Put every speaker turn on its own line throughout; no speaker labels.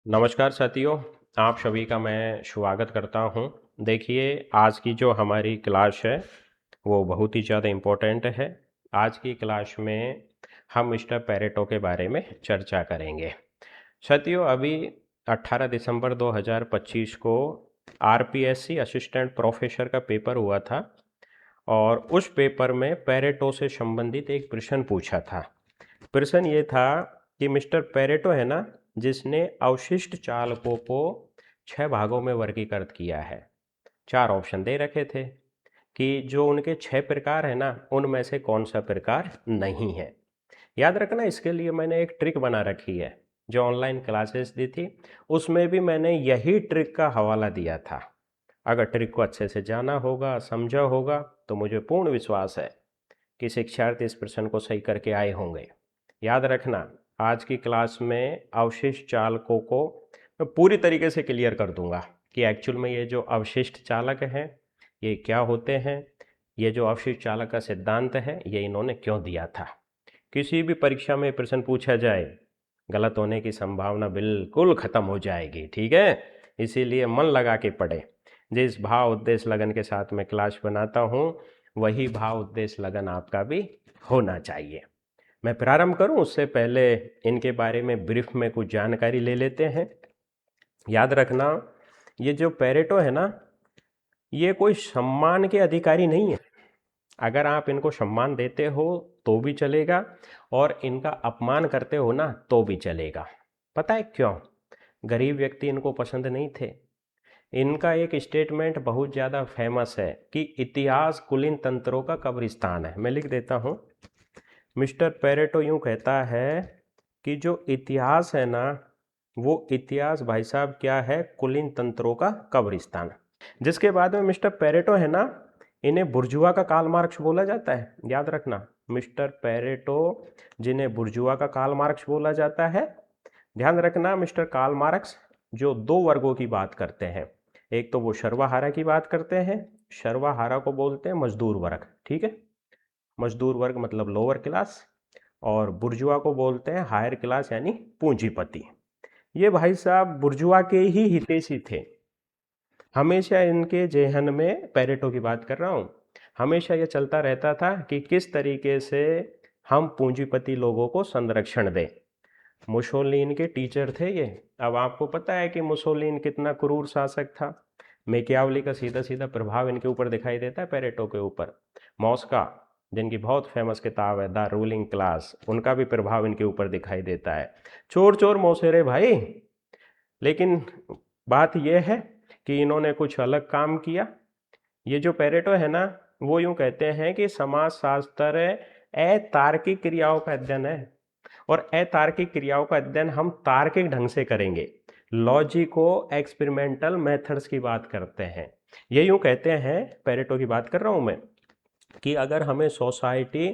नमस्कार साथियों, आप सभी का मैं स्वागत करता हूं। देखिए, आज की जो हमारी क्लास है वो बहुत ही ज़्यादा इम्पोर्टेंट है। आज की क्लास में हम मिस्टर पेरेटो के बारे में चर्चा करेंगे। साथियों, अभी 18 दिसंबर 2025 को आरपीएससी असिस्टेंट प्रोफेसर का पेपर हुआ था और उस पेपर में पेरेटो से संबंधित एक प्रश्न पूछा था। प्रश्न ये था कि मिस्टर पेरेटो है ना, जिसने अवशिष्ट चालकों को 6 भागों में वर्गीकृत किया है। 4 ऑप्शन दे रखे थे कि जो उनके 6 प्रकार है ना, उनमें से कौन सा प्रकार नहीं है। याद रखना, इसके लिए मैंने एक ट्रिक बना रखी है। जो ऑनलाइन क्लासेस दी थी उसमें भी मैंने यही ट्रिक का हवाला दिया था। अगर ट्रिक को अच्छे से जाना होगा, समझा होगा, तो मुझे पूर्ण विश्वास है कि शिक्षार्थी इस प्रश्न को सही करके आए होंगे। याद रखना, आज की क्लास में अवशिष्ट चालकों को मैं पूरी तरीके से क्लियर कर दूंगा कि एक्चुअल में ये जो अवशिष्ट चालक हैं ये क्या होते हैं। ये जो अवशिष्ट चालक का सिद्धांत है ये इन्होंने क्यों दिया था। किसी भी परीक्षा में प्रश्न पूछा जाए, गलत होने की संभावना बिल्कुल खत्म हो जाएगी। ठीक है, इसीलिए मन लगा के पढ़े। जिस भाव उद्देश्य लगन के साथ मैं क्लास बनाता हूँ वही भाव उद्देश्य लगन आपका भी होना चाहिए। मैं प्रारंभ करूं उससे पहले इनके बारे में ब्रीफ में कुछ जानकारी ले लेते हैं। याद रखना, ये जो पेरेटो है ना, ये कोई सम्मान के अधिकारी नहीं है। अगर आप इनको सम्मान देते हो तो भी चलेगा और इनका अपमान करते हो ना तो भी चलेगा। पता है क्यों? गरीब व्यक्ति इनको पसंद नहीं थे। इनका एक स्टेटमेंट बहुत ज़्यादा फेमस है कि इतिहास कुलीन तंत्रों का कब्रिस्तान है। मैं लिख देता हूँ। मिस्टर पेरेटो यूं कहता है कि जो इतिहास है ना, वो इतिहास भाई साहब क्या है? कुलीन तंत्रों का कब्रिस्तान। जिसके बाद में मिस्टर पेरेटो है ना, इन्हें बुर्जुआ का कार्ल मार्क्स बोला जाता है। याद रखना, मिस्टर पेरेटो जिन्हें बुर्जुआ का कार्ल मार्क्स बोला जाता है। ध्यान रखना, मिस्टर कार्ल मार्क्स जो 2 वर्गों की बात करते हैं, एक तो वो सर्वहारा की बात करते हैं। सर्वहारा को बोलते हैं मजदूर वर्ग। ठीक है, मजदूर वर्ग मतलब लोअर क्लास। और बुर्जुआ को बोलते हैं हायर क्लास यानी पूंजीपति। ये भाई साहब बुर्जुआ के ही हितैषी थे। हमेशा इनके जेहन में, पेरेटो की बात कर रहा हूँ, हमेशा ये चलता रहता था कि किस तरीके से हम पूंजीपति लोगों को संरक्षण दें। मुसोलिनी के टीचर थे ये। अब आपको पता है कि मुसोलिनी कितना क्रूर शासक था। मैकियावली का सीधा सीधा प्रभाव इनके ऊपर दिखाई देता है, पेरेटो के ऊपर। मॉस्का, जिनकी बहुत फेमस किताब है द रूलिंग क्लास, उनका भी प्रभाव इनके ऊपर दिखाई देता है। चोर चोर मौसेरे भाई। लेकिन बात यह है कि इन्होंने कुछ अलग काम किया। ये जो पेरेटो है ना, वो यूं कहते हैं कि समाज शास्त्र अतार्किक क्रियाओं का अध्ययन है और अतार्किक क्रियाओं का अध्ययन हम तार्किक ढंग से करेंगे। लॉजिको एक्सपेरिमेंटल मेथड्स की बात करते हैं। ये यूं कहते हैं, पेरेटो की बात कर रहा हूं मैं, कि अगर हमें सोसाइटी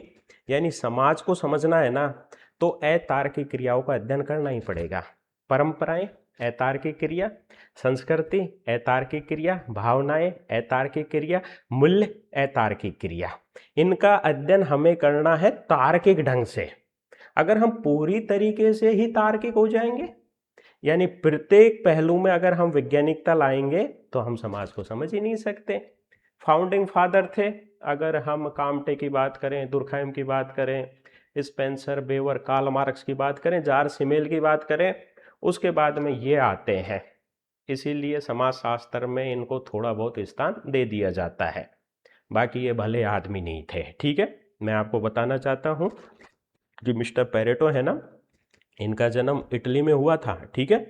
यानी समाज को समझना है ना, तो अतार्किक क्रियाओं का अध्ययन करना ही पड़ेगा। परंपराएं अतार्किक क्रिया, संस्कृति अतार्किक क्रिया, भावनाएं अतार्किक क्रिया, मूल्य अतार्किक क्रिया, इनका अध्ययन हमें करना है तार्किक ढंग से। अगर हम पूरी तरीके से ही तार्किक हो जाएंगे, यानी प्रत्येक पहलू में अगर हम वैज्ञानिकता लाएंगे, तो हम समाज को समझ ही नहीं सकते। फाउंडिंग फादर थे, अगर हम काम्टे की बात करें, दुर्खाइम की बात करें, स्पेंसर, बेवर, कार्ल मार्क्स की बात करें, जार सिमेल की बात करें, उसके बाद में ये आते हैं। इसीलिए समाजशास्त्र में इनको थोड़ा बहुत स्थान दे दिया जाता है। बाकी ये भले आदमी नहीं थे। ठीक है, मैं आपको बताना चाहता हूँ कि मिस्टर पेरेटो है ना, इनका जन्म इटली में हुआ था। ठीक है,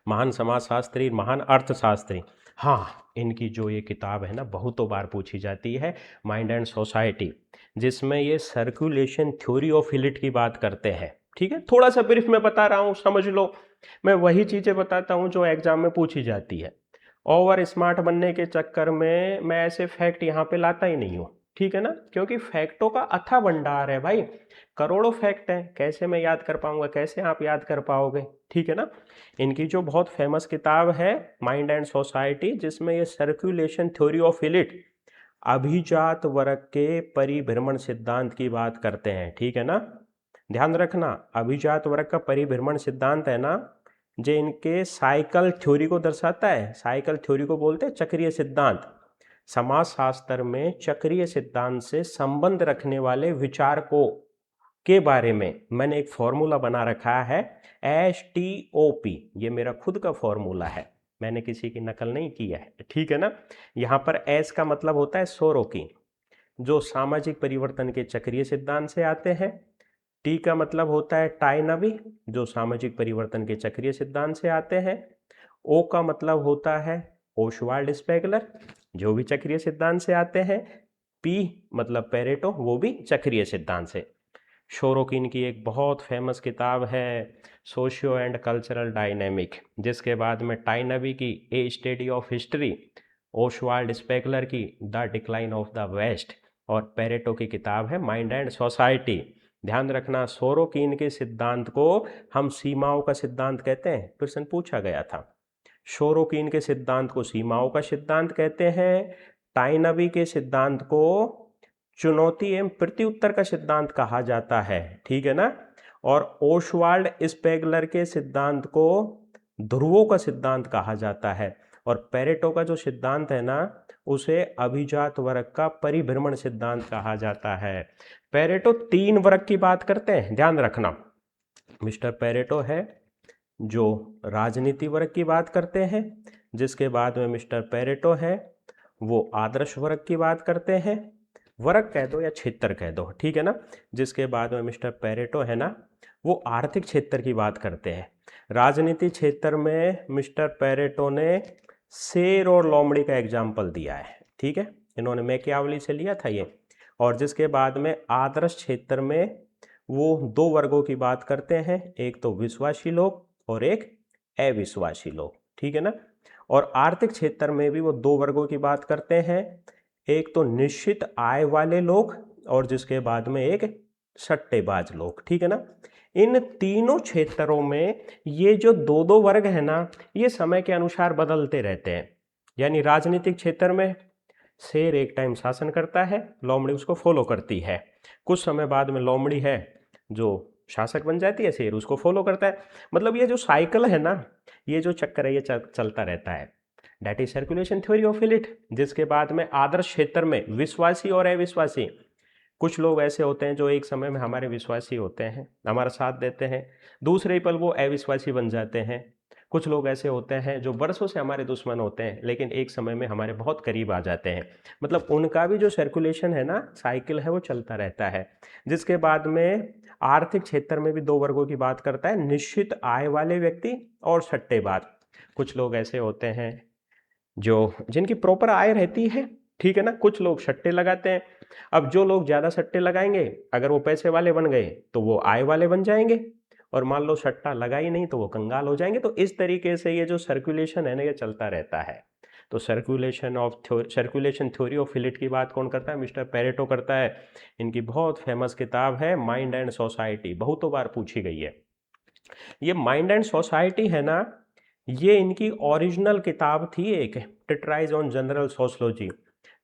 महान समाजशास्त्री, महान अर्थशास्त्री। हाँ, इनकी जो ये किताब है ना, बहुतों बार पूछी जाती है, माइंड एंड सोसाइटी, जिसमें ये सर्कुलेशन थ्योरी ऑफ हिलिट की बात करते हैं। ठीक है, थोड़ा सा ब्रीफ में बता रहा हूँ, समझ लो। मैं वही चीज़ें बताता हूँ जो एग्जाम में पूछी जाती है। ओवर स्मार्ट बनने के चक्कर में मैं ऐसे फैक्ट यहाँ पे लाता ही नहीं हूँ। ठीक है ना, क्योंकि फैक्टों का अथाह भंडार है भाई। करोड़ों फैक्ट हैं, कैसे मैं याद कर पाऊंगा, कैसे आप याद कर पाओगे। ठीक है ना, इनकी जो बहुत फेमस किताब है माइंड एंड सोसाइटी, जिसमें ये सर्कुलेशन थ्योरी ऑफ इलिट, अभिजात वर्ग के परिभ्रमण सिद्धांत की बात करते हैं। ठीक है ना, ध्यान रखना, अभिजात वर्ग का परिभ्रमण सिद्धांत है ना, जो इनके साइकिल थ्योरी को दर्शाता है। साइकिल थ्योरी को बोलते हैं चक्रीय सिद्धांत। समाजशास्त्र में चक्रीय सिद्धांत से संबंध रखने वाले विचारकों के बारे में मैंने एक फॉर्मूला बना रखा है, STOP। ये मेरा खुद का फॉर्मूला है, मैंने किसी की नकल नहीं की है, ठीक है ना। यहाँ पर S का मतलब होता है सोरोकिन, जो सामाजिक परिवर्तन के चक्रीय सिद्धांत से आते हैं। T का मतलब होता है टाइनबी, जो सामाजिक परिवर्तन के चक्रीय सिद्धांत से आते हैं। O का मतलब होता है ओशवाल्ड स्पेगलर, जो भी चक्रीय सिद्धांत से आते हैं। P मतलब पेरेटो, वो भी चक्रीय सिद्धांत से। शोरोकिन की एक बहुत फेमस किताब है सोशियो एंड कल्चरल डायनेमिक, जिसके बाद में टाइनबी की a study of history, Oswald Spengler की the decline of the West, और पेरेटो की किताब है माइंड एंड सोसाइटी। ध्यान रखना, सोरोकिन के सिद्धांत को हम सीमाओं का सिद्धांत कहते हैं, प्रश्न पूछा गया था। शोरोकिन के सिद्धांत को सीमाओं का सिद्धांत कहते हैं। टाइनबी के सिद्धांत को चुनौती एवं प्रत्युत्तर का सिद्धांत कहा जाता है, ठीक है ना। और ओशवाल्ड स्पेगलर के सिद्धांत को ध्रुवों का सिद्धांत कहा जाता है। और पेरेटो का जो सिद्धांत है ना, उसे अभिजात वर्ग का परिभ्रमण सिद्धांत कहा जाता है। पेरेटो 3 वर्ग की बात करते हैं, ध्यान रखना। मिस्टर पेरेटो है जो राजनीति वर्ग की बात करते हैं, जिसके बाद में मिस्टर पेरेटो है वो आदर्श वर्ग की बात करते हैं, वर्ग कह दो या क्षेत्र कह दो, ठीक है ना। जिसके बाद में मिस्टर पेरेटो है ना, वो आर्थिक क्षेत्र की बात करते हैं। राजनीति क्षेत्र में मिस्टर पेरेटो ने शेर और लोमड़ी का एग्जाम्पल दिया है, ठीक है, इन्होंने मैकियावली से लिया था ये। और जिसके बाद में आदर्श क्षेत्र में वो 2 वर्गों की बात करते हैं, एक तो विश्वासी लोग और एक अविश्वासी लोग, ठीक है ना। और आर्थिक क्षेत्र में भी वो 2 वर्गों की बात करते हैं, एक तो निश्चित आय वाले लोग और जिसके बाद में एक सट्टेबाज लोग, ठीक है ना। इन तीनों क्षेत्रों में ये जो 2-2 वर्ग है ना, ये समय के अनुसार बदलते रहते हैं। यानी राजनीतिक क्षेत्र में शेर एक टाइम शासन करता है, लोमड़ी उसको फॉलो करती है, कुछ समय बाद में लोमड़ी है जो शासक बन जाती है, शेर उसको फॉलो करता है। मतलब ये जो साइकिल है ना, ये जो चक्कर है, ये चलता रहता है। That is circulation theory of elite. जिसके बाद में आदर्श क्षेत्र में विश्वासी और अविश्वासी, कुछ लोग ऐसे होते हैं जो एक समय में हमारे विश्वासी होते हैं, हमारा साथ देते हैं, दूसरे ही पल वो अविश्वासी बन जाते हैं। कुछ लोग ऐसे होते हैं जो वर्षों से हमारे दुश्मन होते हैं, लेकिन एक समय में हमारे बहुत करीब आ जाते हैं। मतलब उनका भी जो सर्कुलेशन है ना, साइकिल है, वो चलता रहता है। जिसके बाद में आर्थिक क्षेत्र में भी 2 वर्गों की बात करता है, निश्चित आय वाले व्यक्ति और सट्टेबाज। कुछ लोग ऐसे होते हैं जो जिनकी प्रॉपर आय रहती है, ठीक है ना, कुछ लोग सट्टे लगाते हैं। अब जो लोग ज़्यादा सट्टे लगाएंगे, अगर वो पैसे वाले बन गए तो वो आय वाले बन जाएंगे, और मान लो सट्टा लगा ही नहीं तो वो कंगाल हो जाएंगे। तो इस तरीके से ये जो सर्कुलेशन है ना, ये चलता रहता है। तो सर्कुलेशन थ्योरी ऑफ फिलिट की बात कौन करता है? मिस्टर पेरेटो करता है। इनकी बहुत फेमस किताब है माइंड एंड सोसाइटी, बहुतों बार पूछी गई है। ये माइंड एंड सोसाइटी है ना, ये इनकी ओरिजिनल किताब थी, एक ट्रेटाइज ऑन जनरल सोशोलॉजी,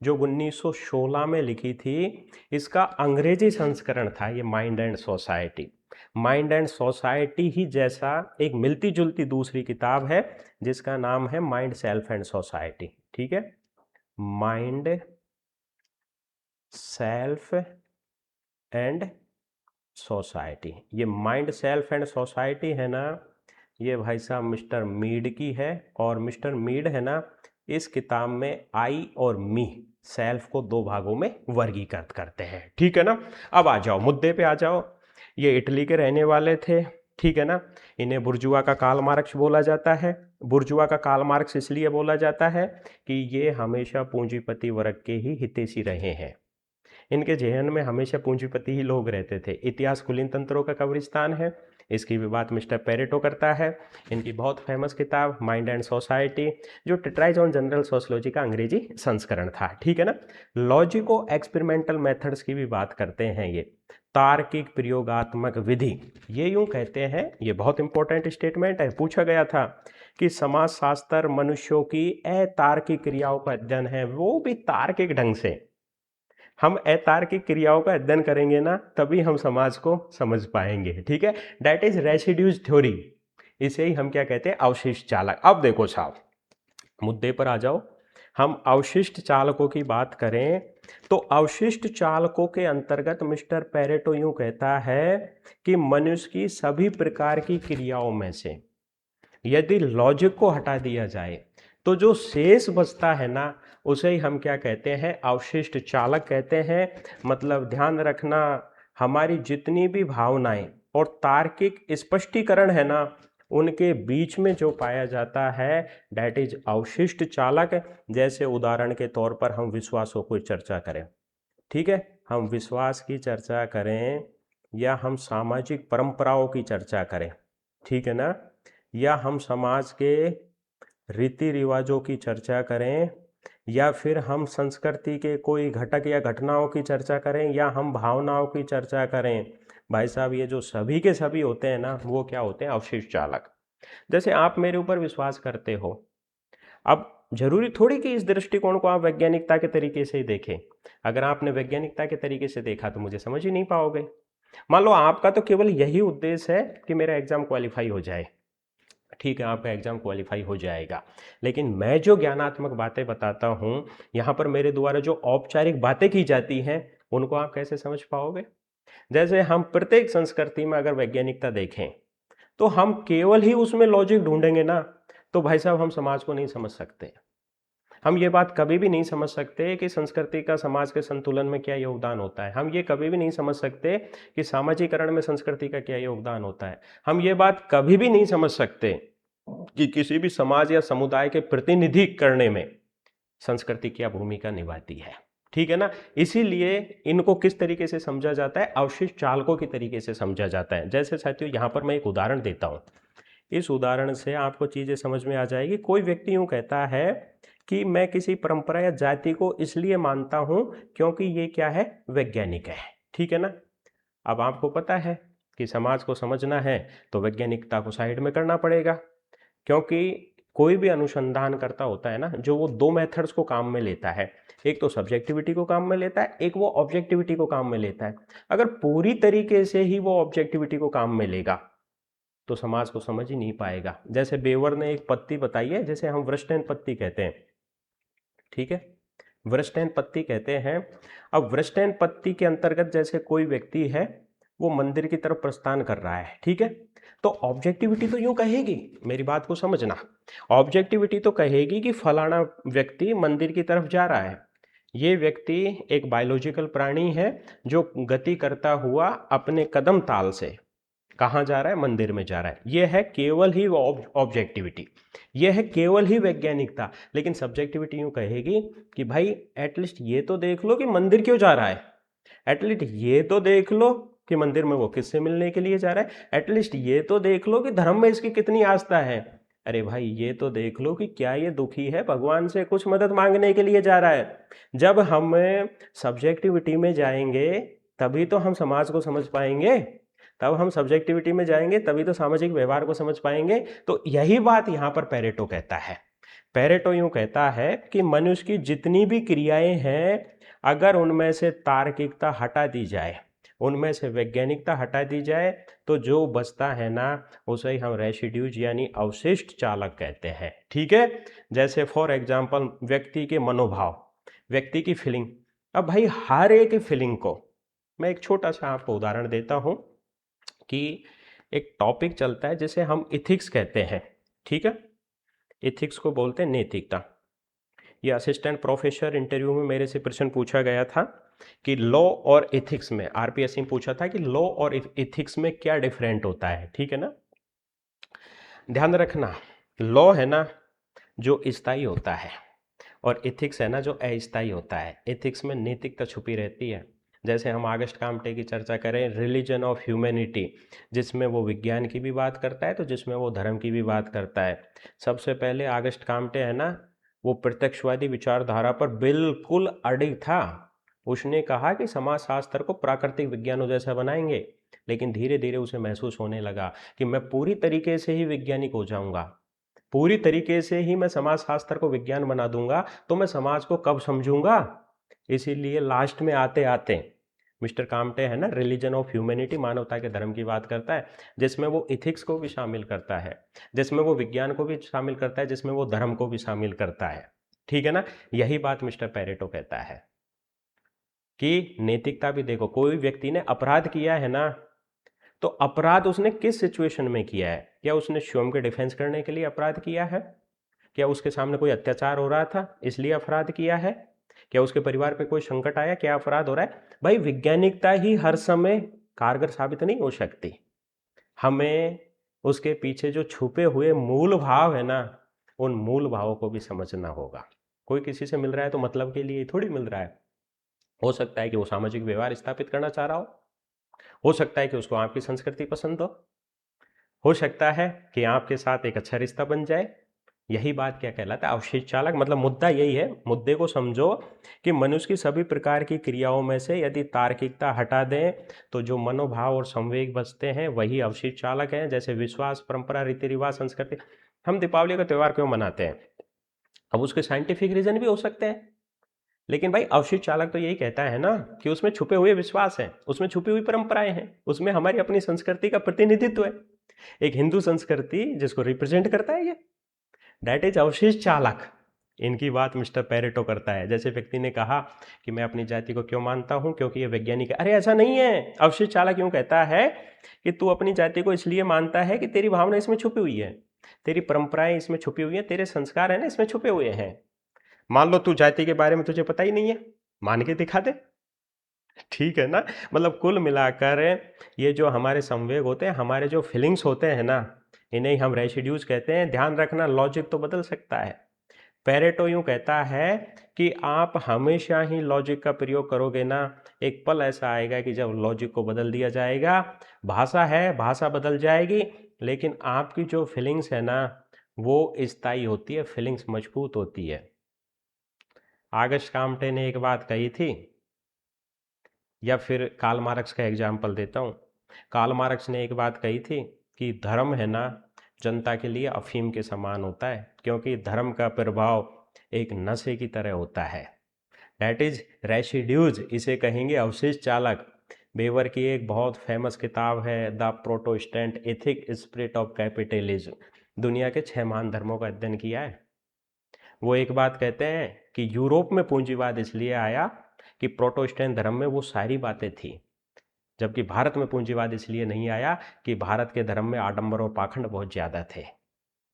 जो 1916 में लिखी थी। इसका अंग्रेजी संस्करण था ये mind and society. Mind and society ही जैसा एक मिलती जुलती दूसरी किताब है जिसका नाम है माइंड सेल्फ एंड सोसाइटी, ठीक है। माइंड सेल्फ एंड सोसाइटी, ये माइंड सेल्फ एंड सोसाइटी है ना, ये भाई साहब मिस्टर मीड की है। और मिस्टर मीड है ना, इस किताब में आई और मी सेल्फ को 2 भागों में वर्गीकृत करते हैं, ठीक है ना। अब आ जाओ मुद्दे पे आ जाओ। ये इटली के रहने वाले थे, ठीक है ना। इन्हें बुर्जुआ का कार्ल मार्क्स बोला जाता है। बुर्जुआ का कार्ल मार्क्स इसलिए बोला जाता है कि ये हमेशा पूंजीपति वर्ग के ही हितैषी रहे हैं। इनके जहन में हमेशा पूंजीपति ही लोग रहते थे। इतिहास कुलीन तंत्रों का कब्रिस्तान है, इसकी भी बात मिस्टर पेरेटो करता है। इनकी बहुत फेमस किताब माइंड एंड सोसाइटी, जो ट्रेटाइज ऑन जनरल सोशोलॉजी का अंग्रेजी संस्करण था, ठीक है ना। लॉजिको एक्सपेरिमेंटल मेथड्स की भी बात करते हैं ये, तार्किक प्रयोगात्मक विधि, ये यूं कहते हैं। ये बहुत इंपॉर्टेंट स्टेटमेंट है, पूछा गया था कि समाजशास्त्र मनुष्यों की अतार्किक क्रियाओं का अध्ययन है, वो भी तार्किक ढंग से। हम अतार्किक क्रियाओं का अध्ययन करेंगे ना, तभी हम समाज को समझ पाएंगे, ठीक है। That is residues theory. इसे ही हम क्या कहते हैं, अवशिष्ट चालक। अब देखो साहब, मुद्दे पर आ जाओ। हम अवशिष्ट चालकों की बात करें तो अवशिष्ट चालकों के अंतर्गत मिस्टर पेरेटो यूं कहता है कि मनुष्य की सभी प्रकार की क्रियाओं में से यदि लॉजिक को हटा दिया जाए तो जो शेष बचता है ना, उसे ही हम क्या कहते हैं, अवशिष्ट चालक कहते हैं। मतलब ध्यान रखना, हमारी जितनी भी भावनाएं और तार्किक स्पष्टीकरण है ना, उनके बीच में जो पाया जाता है डेट इज अवशिष्ट चालक। जैसे उदाहरण के तौर पर हम विश्वासों को चर्चा करें, ठीक है, हम विश्वास की चर्चा करें या हम सामाजिक परंपराओं की चर्चा करें, ठीक है ना, या हम समाज के रीति रिवाजों की चर्चा करें, या फिर हम संस्कृति के कोई घटक या घटनाओं की चर्चा करें, या हम भावनाओं की चर्चा करें, भाई साहब ये जो सभी के सभी होते हैं ना, वो क्या होते हैं, अवशिष्ट चालक। जैसे आप मेरे ऊपर विश्वास करते हो, अब जरूरी थोड़ी कि इस दृष्टिकोण को आप वैज्ञानिकता के तरीके से ही देखें। अगर आपने वैज्ञानिकता के तरीके से देखा तो मुझे समझ ही नहीं पाओगे। मान लो आपका तो केवल यही उद्देश्य है कि मेरा एग्जाम क्वालिफाई हो जाए, ठीक है, आपका एग्जाम क्वालिफाई हो जाएगा। लेकिन मैं जो ज्ञानात्मक बातें बताता हूं, यहां पर मेरे द्वारा जो औपचारिक बातें की जाती हैं, उनको आप कैसे समझ पाओगे। जैसे हम प्रत्येक संस्कृति में अगर वैज्ञानिकता देखें तो हम केवल ही उसमें लॉजिक ढूंढेंगे ना, तो भाई साहब हम समाज को नहीं समझ सकते। हम ये बात कभी भी नहीं समझ सकते कि संस्कृति का समाज के संतुलन में क्या योगदान होता है। हम ये कभी भी नहीं समझ सकते कि सामाजिकरण में संस्कृति का क्या योगदान होता है। हम ये बात कभी भी नहीं समझ सकते कि किसी भी समाज या समुदाय के प्रतिनिधि करने में संस्कृति क्या भूमिका निभाती है, ठीक है ना। इसीलिए इनको किस तरीके से समझा जाता है, अवशिष्ट चालकों की तरीके से समझा जाता है। जैसे साथियों यहाँ पर मैं एक उदाहरण देता हूँ, इस उदाहरण से आपको चीजें समझ में आ जाएगी। कोई व्यक्ति यूं कहता है कि मैं किसी परंपरा या जाति को इसलिए मानता हूं क्योंकि ये क्या है, वैज्ञानिक है, ठीक है ना। अब आपको पता है कि समाज को समझना है तो वैज्ञानिकता को साइड में करना पड़ेगा, क्योंकि कोई भी अनुसंधान करता होता है ना, जो वो दो मेथड्स को काम में लेता है, एक तो सब्जेक्टिविटी को काम में लेता है, एक वो ऑब्जेक्टिविटी को काम में लेता है। अगर पूरी तरीके से ही वो ऑब्जेक्टिविटी को काम में लेगा तो समाज को समझ ही नहीं पाएगा। जैसे बेवर ने एक पत्ती बताई है, जैसे हम वृषटेन पत्ती कहते हैं, ठीक है, वृषटेन पत्ती कहते हैं। अब वृषटेन पत्ती के अंतर्गत जैसे कोई व्यक्ति है, वो मंदिर की तरफ प्रस्थान कर रहा है, ठीक है, तो ऑब्जेक्टिविटी तो यूं कहेगी, मेरी बात को समझना, ऑब्जेक्टिविटी तो कहेगी कि फलाना व्यक्ति मंदिर की तरफ जा रहा है। ये व्यक्ति एक बायोलॉजिकल प्राणी है जो गति करता हुआ अपने कदम ताल से कहाँ जा रहा है, मंदिर में जा रहा है। यह है केवल ही ऑब्जेक्टिविटी, यह है केवल ही वैज्ञानिकता। लेकिन सब्जेक्टिविटी यूं कहेगी कि भाई एटलीस्ट ये तो देख लो कि मंदिर क्यों जा रहा है, एटलीस्ट ये तो देख लो कि मंदिर में वो किससे मिलने के लिए जा रहा है, एटलीस्ट ये तो देख लो कि धर्म में इसकी कितनी आस्था है। अरे भाई ये तो देख लो कि क्या ये दुखी है, भगवान से कुछ मदद मांगने के लिए जा रहा है। जब हम सब्जेक्टिविटी में जाएंगे तभी तो हम समाज को समझ पाएंगे, तब हम सब्जेक्टिविटी में जाएंगे तभी तो सामाजिक व्यवहार को समझ पाएंगे। तो यही बात यहाँ पर पेरेटो कहता है। पेरेटो यूं कहता है कि मनुष्य की जितनी भी क्रियाएं हैं, अगर उनमें से तार्किकता हटा दी जाए, उनमें से वैज्ञानिकता हटा दी जाए, तो जो बचता है ना, उसे ही हम रेसिड्यूज यानी अवशिष्ट चालक कहते हैं, ठीक है। जैसे फॉर एग्जाम्पल व्यक्ति के मनोभाव, व्यक्ति की फीलिंग। अब भाई हर एक फीलिंग को मैं एक छोटा सा आपको उदाहरण देता हूं कि एक टॉपिक चलता है जिसे हम इथिक्स कहते हैं, ठीक है, इथिक्स को बोलते हैं नैतिकता। ये असिस्टेंट प्रोफेसर इंटरव्यू में मेरे से प्रश्न पूछा गया था कि लॉ और इथिक्स में, आरपीएससी में पूछा था कि लॉ और इथिक्स में क्या डिफरेंट होता है, ठीक है ना। ध्यान रखना, लॉ है ना जो स्थायी होता है, और इथिक्स है ना जो अस्थायी होता है। इथिक्स में नैतिकता छुपी रहती है। जैसे हम आगस्ट काम्टे की चर्चा करें, रिलीजन ऑफ ह्यूमैनिटी, जिसमें वो विज्ञान की भी बात करता है तो जिसमें वो धर्म की भी बात करता है। सबसे पहले आगस्ट काम्टे है ना, वो प्रत्यक्षवादी विचारधारा पर बिल्कुल अडिग था। उसने कहा कि समाजशास्त्र को प्राकृतिक विज्ञानों जैसा बनाएंगे, लेकिन धीरे धीरे उसे महसूस होने लगा कि मैं पूरी तरीके से ही वैज्ञानिक हो जाऊंगा, पूरी तरीके से ही मैं समाजशास्त्र को विज्ञान बना दूंगा, तो मैं समाज को कब समझूंगा। इसीलिए लास्ट में आते आते मिस्टर काम्टे है ना, रिलीजन ऑफ ह्यूमैनिटी, मानवता के धर्म की बात करता है, जिसमें वो इथिक्स को भी शामिल करता है, जिसमें वो विज्ञान को भी शामिल करता है, जिसमें वो धर्म को भी शामिल करता है। ठीक है ना। यही बात मिस्टर पेरेटो कहता है कि नैतिकता भी देखो, कोई व्यक्ति ने अपराध किया है ना, तो अपराध उसने किस सिचुएशन में किया है? क्या उसने स्वयं के डिफेंस करने के लिए अपराध किया है? क्या उसके सामने कोई अत्याचार हो रहा था इसलिए अपराध किया है? क्या उसके परिवार पे कोई संकट आया, क्या अपराध हो रहा है? भाई वैज्ञानिकता ही हर समय कारगर साबित नहीं हो सकती। हमें उसके पीछे जो छुपे हुए मूल भाव है ना, उन मूल भावों को भी समझना होगा। कोई किसी से मिल रहा है तो मतलब के लिए थोड़ी मिल रहा है। हो सकता है कि वो सामाजिक व्यवहार स्थापित करना चाह रहा हो सकता है कि उसको आपकी संस्कृति पसंद हो सकता है कि आपके साथ एक अच्छा रिश्ता बन जाए। यही बात क्या कहलाता है? अवशेष चालक। मतलब मुद्दा यही है, मुद्दे को समझो कि मनुष्य की सभी प्रकार की क्रियाओं में से यदि तार्किकता हटा दें तो जो मनोभाव और संवेग बचते हैं वही अवशेष चालक हैं। जैसे विश्वास, परंपरा, रीति रिवाज, संस्कृति। हम दीपावली का त्यौहार क्यों मनाते हैं? अब उसके साइंटिफिक रीजन भी हो सकते हैं, लेकिन भाई अवशेष चालक तो यही कहता है ना कि उसमें छुपे हुए विश्वास हैं, उसमें छुपी हुई परंपराएं हैं, उसमें हमारी अपनी संस्कृति का प्रतिनिधित्व है। एक हिंदू संस्कृति जिसको रिप्रेजेंट करता है ये, दैट इज अवशेष चालक। इनकी बात मिस्टर पेरेटो करता है। जैसे व्यक्ति ने कहा कि मैं अपनी जाति को क्यों मानता हूं, क्योंकि ये वैज्ञानिक है। अरे ऐसा नहीं है। अवशेष चालक क्यों कहता है कि तू अपनी जाति को इसलिए मानता है कि तेरी भावना इसमें छुपी हुई है, तेरी परंपराएं इसमें छुपी हुई है, तेरे संस्कार है ना इसमें छुपे हुए हैं। मान लो तू जाति के बारे में तुझे पता ही नहीं है, मान के दिखा दे। ठीक है ना। मतलब कुल मिलाकर ये जो हमारे संवेग होते हैं, हमारे जो फीलिंग्स होते हैं ना, इन्हें हम रेसिड्यूज कहते हैं। ध्यान रखना, लॉजिक तो बदल सकता है। पेरेटो यूं कहता है कि आप हमेशा ही लॉजिक का प्रयोग करोगे ना, एक पल ऐसा आएगा कि जब लॉजिक को बदल दिया जाएगा। भाषा है, भाषा बदल जाएगी, लेकिन आपकी जो फीलिंग्स है ना वो स्थायी होती है, फीलिंग्स मजबूत होती है। आगस्ट काम्टे ने एक बात कही थी, या फिर कार्ल मार्क्स का एग्जाम्पल देता हूँ। कार्ल मार्क्स ने एक बात कही थी कि धर्म है ना जनता के लिए अफीम के समान होता है, क्योंकि धर्म का प्रभाव एक नशे की तरह होता है। डैट इज रेसिड्यूज, इसे कहेंगे अवशेष चालक। बेवर की एक बहुत फेमस किताब है the Protestant ethic spirit of capitalism. दुनिया के 6 महान धर्मों का अध्ययन किया है। वो एक बात कहते हैं कि यूरोप में पूंजीवाद इसलिए आया कि प्रोटेस्टेंट धर्म में वो सारी बातें थी, जबकि भारत में पूंजीवाद इसलिए नहीं आया कि भारत के धर्म में आडंबर और पाखंड बहुत ज्यादा थे।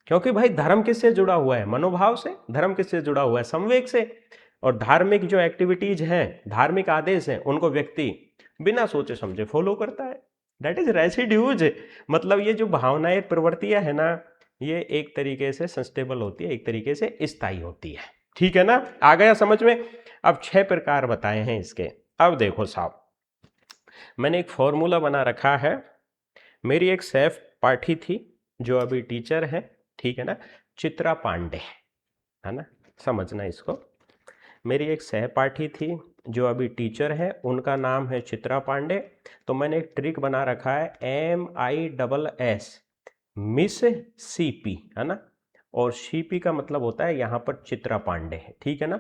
क्योंकि भाई धर्म किससे जुड़ा हुआ है? मनोभाव से। धर्म किससे जुड़ा हुआ है? संवेग से। और धार्मिक जो एक्टिविटीज हैं, धार्मिक आदेश हैं, उनको व्यक्ति बिना सोचे समझे फॉलो करता है। That is residues. मतलब ये जो भावनाएं, प्रवृत्तियां है ना, ये एक तरीके से सस्टेबल होती है, एक तरीके से स्थायी होती है। ठीक है ना, आ गया समझ में? अब 6 प्रकार बताए हैं इसके। अब देखो साहब, मैंने एक फॉर्मूला बना रखा है। मेरी एक सहपाठी थी जो अभी टीचर है, ठीक है ना, चित्रा पांडे, है ना, समझना इसको। मेरी एक सहपाठी थी जो अभी टीचर है, उनका नाम है चित्रा पांडे। तो मैंने एक ट्रिक बना रखा है, MISS, मिस CP, है ना, और CP का मतलब होता है यहाँ पर चित्रा पांडे है। ठीक है ना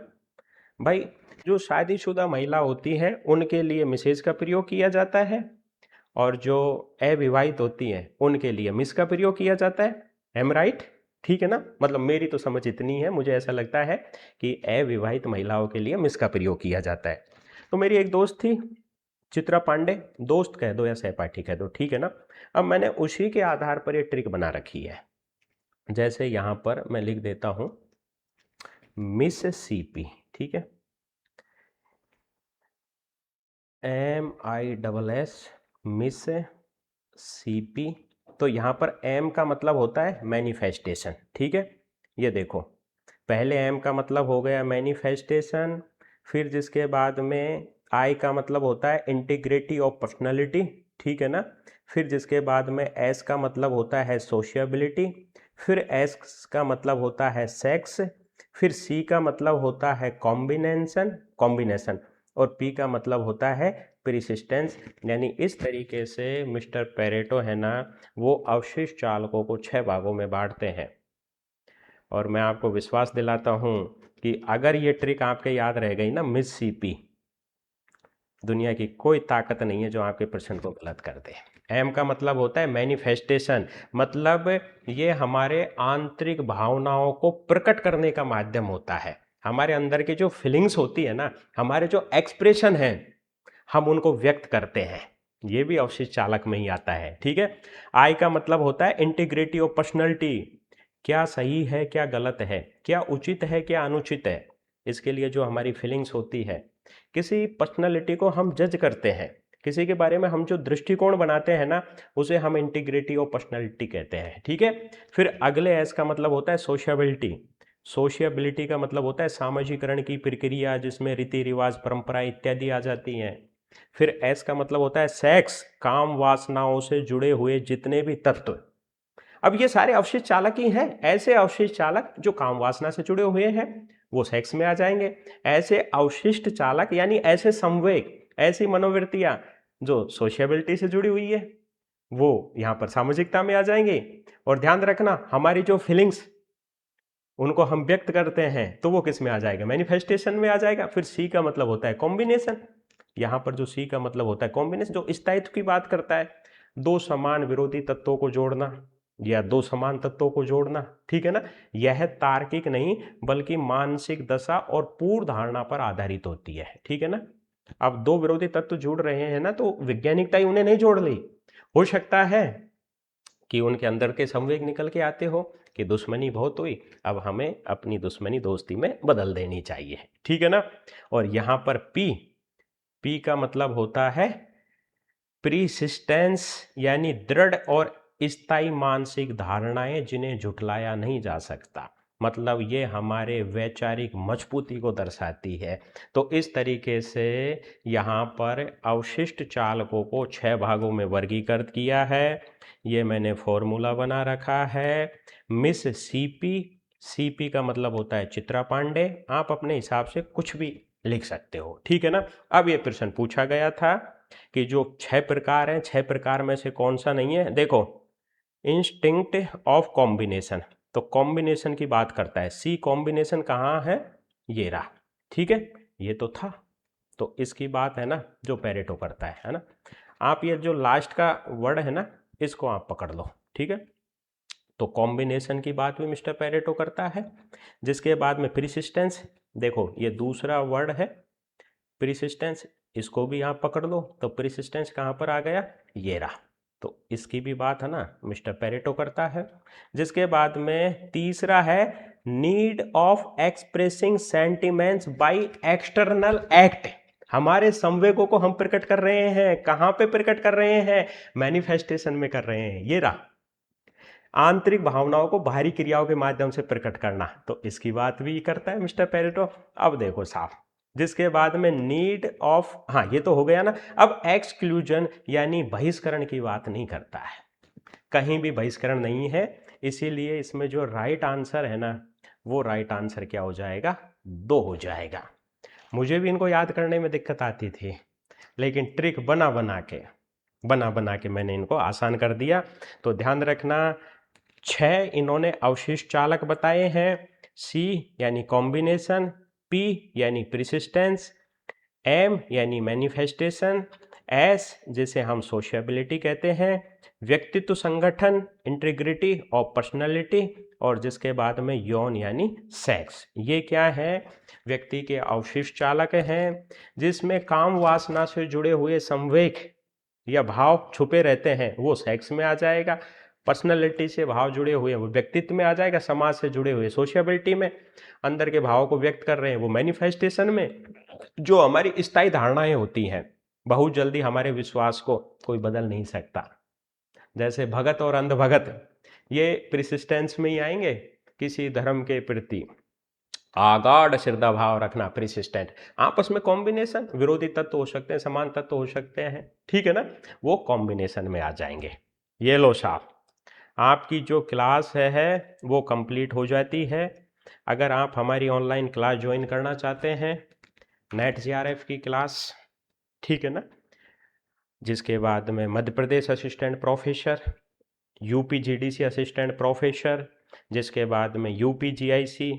भाई। जो शादीशुदा महिला होती है उनके लिए मिसेज का प्रयोग किया जाता है, और जो अविवाहित होती हैं उनके लिए मिस का प्रयोग किया जाता है। Am right? ठीक है ना। मतलब मेरी तो समझ इतनी है, मुझे ऐसा लगता है कि अविवाहित महिलाओं के लिए मिस का प्रयोग किया जाता है। तो मेरी एक दोस्त थी चित्रा पांडे, दोस्त कह दो या सहपाठी कह दो, ठीक है ना। अब मैंने उसी के आधार पर ये ट्रिक बना रखी है। जैसे यहाँ पर मैं लिख देता हूँ मिस CP, ठीक है, MISS, मिस CP। तो यहाँ पर M का मतलब होता है मैनिफेस्टेशन। ठीक है, ये देखो, पहले M का मतलब हो गया मैनिफेस्टेशन, फिर जिसके बाद में I का मतलब होता है इंटीग्रिटी ऑफ पर्सनालिटी, ठीक है ना, फिर जिसके बाद में S का मतलब होता है सोशियबिलिटी, फिर S का मतलब होता है सेक्स, फिर C का मतलब होता है कॉम्बिनेशन, और P का मतलब होता है परसिस्टेंस। यानी इस तरीके से मिस्टर पेरेटो है ना, वो अवशिष्ट चालकों को 6 भागों में बांटते हैं। और मैं आपको विश्वास दिलाता हूं कि अगर ये ट्रिक आपके याद रह गई ना, मिस CP, दुनिया की कोई ताकत नहीं है जो आपके प्रश्न को गलत कर दे। एम का मतलब होता है मैनिफेस्टेशन, मतलब ये हमारे आंतरिक भावनाओं को प्रकट करने का माध्यम होता है। हमारे अंदर की जो फीलिंग्स होती है ना, हमारे जो एक्सप्रेशन है, हम उनको व्यक्त करते हैं, ये भी अवशिष्ट चालक में ही आता है। ठीक है। आई का मतलब होता है इंटीग्रिटी ऑफ पर्सनैलिटी, क्या सही है क्या गलत है, क्या उचित है क्या अनुचित है। इसके लिए जो हमारी फीलिंग्स होती है, किसी पर्सनैलिटी को हम जज करते हैं, किसी के बारे में हम जो दृष्टिकोण बनाते हैं ना, उसे हम इंटीग्रिटी ऑफ पर्सनैलिटी कहते हैं। ठीक है। फिर अगले एस का मतलब होता है सोशियबिलिटी। सोशियबिलिटी का मतलब होता है सामाजिकरण की प्रक्रिया, जिसमें रीति रिवाज परंपरा इत्यादि आ जाती हैं। फिर एस का मतलब होता है सेक्स, काम वासनाओं से जुड़े हुए जितने भी तत्व। अब ये सारे अवशिष्ट चालक ही हैं। ऐसे अवशिष्ट चालक जो काम वासना से जुड़े हुए हैं वो सेक्स में आ जाएंगे। ऐसे अवशिष्ट चालक यानी ऐसे संवेग, ऐसी मनोवृत्तियां जो सोशियबिलिटी से जुड़ी हुई है वो यहां पर सामाजिकता में आ जाएंगे। और ध्यान रखना, हमारी जो फीलिंग्स उनको हम व्यक्त करते हैं तो वो किस में आ जाएगा, मैनिफेस्टेशन में आ जाएगा। फिर सी का मतलब होता है कॉम्बिनेशन। यहाँ पर जो सी का मतलब होता है कॉम्बिनेशन, जो स्थायित्व की बात करता है, दो समान विरोधी तत्वों को जोड़ना या दो समान तत्वों को जोड़ना। ठीक है ना। यह तार्किक नहीं बल्कि मानसिक दशा और पूर्व धारणा पर आधारित होती है। ठीक है ना। अब दो विरोधी तत्व जुड़ रहे हैं ना, तो वैज्ञानिकता ही उन्हें नहीं जोड़ ली। हो सकता है कि उनके अंदर के संवेग निकल के आते हो कि दुश्मनी बहुत हुई, अब हमें अपनी दुश्मनी दोस्ती में बदल देनी चाहिए। ठीक है ना। और यहां पर पी, पी का मतलब होता है प्रीसिस्टेंस, यानी दृढ़ और स्थायी मानसिक धारणाएं जिन्हें झुठलाया नहीं जा सकता। मतलब ये हमारे वैचारिक मजबूती को दर्शाती है। तो इस तरीके से यहाँ पर अवशिष्ट चालकों को 6 भागों में वर्गीकृत किया है। ये मैंने फॉर्मूला बना रखा है। मिस सीपी, सीपी का मतलब होता है चित्रा पांडे, आप अपने हिसाब से कुछ भी लिख सकते हो। ठीक है ना। अब ये प्रश्न पूछा गया था कि जो 6 प्रकार हैं, 6 प्रकार में से कौन सा नहीं है। देखो, इंस्टिंक्ट ऑफ कॉम्बिनेशन, तो कॉम्बिनेशन की बात करता है। सी कॉम्बिनेशन कहाँ है, ये रहा। ठीक है, ये तो था। तो इसकी बात है ना जो पेरेटो करता है ना। आप ये जो लास्ट का वर्ड है ना, इसको आप पकड़ लो। ठीक है। तो कॉम्बिनेशन की बात भी मिस्टर पेरेटो करता है। जिसके बाद में प्रिसिस्टेंस, देखो ये दूसरा वर्ड है प्रिसिस्टेंस, इसको भी आप पकड़ लो। तो प्रिसिस्टेंस कहाँ पर आ गया, ये रहा। तो इसकी भी बात है ना मिस्टर पेरेटो करता है। जिसके बाद में तीसरा है need of expressing sentiments by external act. हमारे संवेगों को हम प्रकट कर रहे हैं, कहाँ पे प्रकट कर रहे हैं, मैनिफेस्टेशन में कर रहे हैं। ये रहा आंतरिक भावनाओं को बाहरी क्रियाओं के माध्यम से प्रकट करना, तो इसकी बात भी करता है मिस्टर पेरेटो। अब देखो साफ, जिसके बाद में नीड ऑफ, हाँ ये तो हो गया ना। अब एक्सक्लूजन यानी बहिष्करण की बात नहीं करता है, कहीं भी बहिष्करण नहीं है। इसीलिए इसमें जो राइट आंसर है ना, वो राइट आंसर क्या हो जाएगा, 2 हो जाएगा। मुझे भी इनको याद करने में दिक्कत आती थी, लेकिन ट्रिक बना बना के मैंने इनको आसान कर दिया। तो ध्यान रखना, 6 इन्होंने अवशिष्ट चालक बताए हैं। सी यानी कॉम्बिनेशन, पी यानी प्रिसिस्टेंस, एम यानी मैनिफेस्टेशन, एस जिसे हम सोशियबिलिटी कहते हैं, व्यक्तित्व संगठन इंटीग्रिटी और पर्सनालिटी, और जिसके बाद में यौन यानी सेक्स। ये क्या है, व्यक्ति के अवशिष्ट चालक हैं जिसमें काम वासना से जुड़े हुए संवेग या भाव छुपे रहते हैं, वो सेक्स में आ जाएगा। पर्सनैलिटी से भाव जुड़े हुए वो व्यक्तित्व में आ जाएगा। समाज से जुड़े हुए सोशियबिलिटी में। अंदर के भावों को व्यक्त कर रहे हैं वो मैनिफेस्टेशन में। जो हमारी स्थायी धारणाएं होती हैं, बहुत जल्दी हमारे विश्वास को कोई बदल नहीं सकता, जैसे भगत और अंधभगत, ये प्रिसिस्टेंस में ही आएंगे। किसी धर्म के प्रति आगाढ़ श्रद्धा भाव रखना, प्रिसिस्टेंट। आपस में कॉम्बिनेशन, विरोधी तत्व हो सकते हैं, समान तत्व हो सकते हैं। ठीक है ना, वो कॉम्बिनेशन में आ जाएंगे। ये लो साहब, आपकी जो क्लास है वो कंप्लीट हो जाती है। अगर आप हमारी ऑनलाइन क्लास ज्वाइन करना चाहते हैं, नेट जीआरएफ की क्लास, ठीक है ना, जिसके बाद में Madhya Pradesh assistant professor, UP GDC assistant professor, जिसके बाद में UP GIC,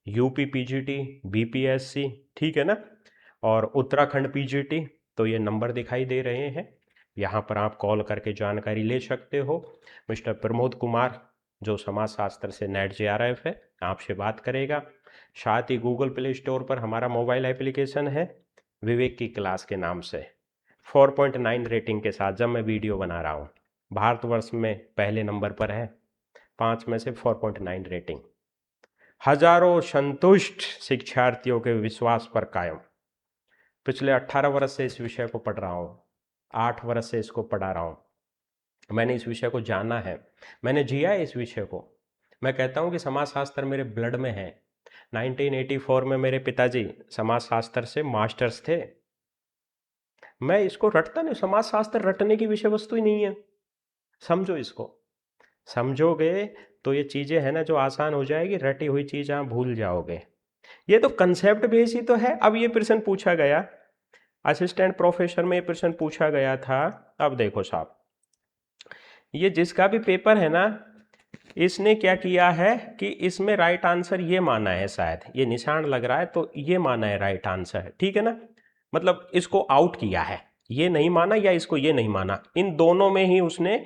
UP PGT, BPSC, ठीक है ना, और उत्तराखंड पीजीटी, तो ये नंबर दिखाई दे रहे हैं, यहाँ पर आप कॉल करके जानकारी ले सकते हो। मिस्टर प्रमोद कुमार जो समाजशास्त्र से NET JRF है आपसे बात करेगा। साथ ही गूगल प्ले स्टोर पर हमारा मोबाइल एप्लीकेशन है विवेक की क्लास के नाम से, 4.9 रेटिंग के साथ जब मैं वीडियो बना रहा हूँ भारतवर्ष में पहले नंबर पर है, 5 में से 4.9 रेटिंग। हजारों संतुष्ट शिक्षार्थियों के विश्वास पर कायम। पिछले 18 वर्ष से इस विषय को पढ़ रहा हूँ, 8 वर्ष से इसको पढ़ा रहा हूँ। मैंने इस विषय को जाना है, मैंने जिया है इस विषय को। मैं कहता हूँ कि समाजशास्त्र मेरे ब्लड में है। 1984 में मेरे पिताजी समाजशास्त्र से मास्टर्स थे। मैं इसको रटता नहीं, समाजशास्त्र रटने की विषय वस्तु ही नहीं है। समझो इसको, समझोगे तो ये चीज़ें हैं ना जो आसान हो जाएगी, रटी हुई चीज़ आप भूल जाओगे। ये तो कंसेप्ट बेस ही तो है। अब ये प्रश्न पूछा गया असिस्टेंट प्रोफेसर में, ये प्रश्न पूछा गया था। अब देखो साहब, ये जिसका भी पेपर है ना, इसने क्या किया है कि इसमें राइट आंसर ये माना है, शायद ये निशान लग रहा है तो ये माना है राइट आंसर, ठीक है ना। मतलब इसको आउट किया है, ये नहीं माना या इसको ये नहीं माना, इन दोनों में ही उसने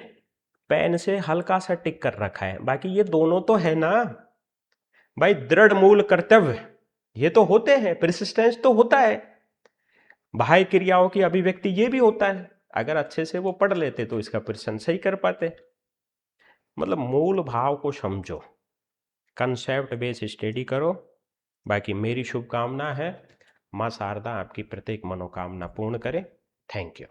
पेन से हल्का सा टिक कर रखा है। बाकी ये दोनों तो है ना भाई, दृढ़ मूल कर्तव्य ये तो होते हैं, परसिस्टेंस तो होता है, बाह्य क्रियाओं की अभिव्यक्ति ये भी होता है। अगर अच्छे से वो पढ़ लेते तो इसका प्रश्न सही कर पाते। मतलब मूल भाव को समझो, कंसेप्ट बेस स्टडी करो। बाकी मेरी शुभकामना है माँ शारदा आपकी प्रत्येक मनोकामना पूर्ण करे। Thank you.